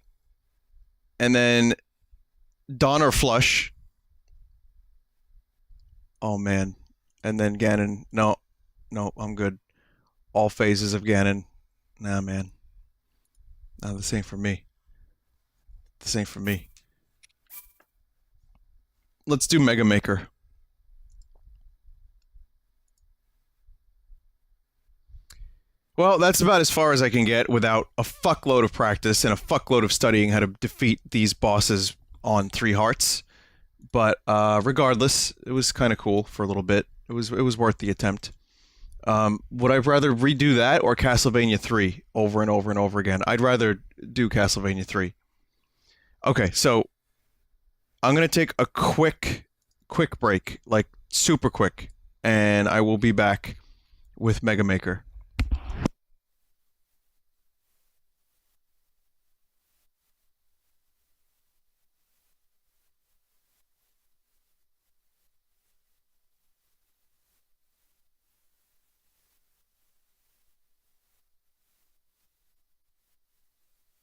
And then Donner Flush. Oh man. And then Ganon. No. No, I'm good. All phases of Ganon. Nah, man. Nah, this ain't for me. This ain't for me. Let's do Mega Maker. Well, that's about as far as I can get without a fuckload of practice and a fuckload of studying how to defeat these bosses on 3 hearts. But regardless, it was kind of cool for a little bit. It was worth the attempt. Would I rather redo that or Castlevania 3 over and over and over again? I'd rather do Castlevania 3. Okay, so I'm gonna take a quick break, like super quick, and I will be back with Mega Maker.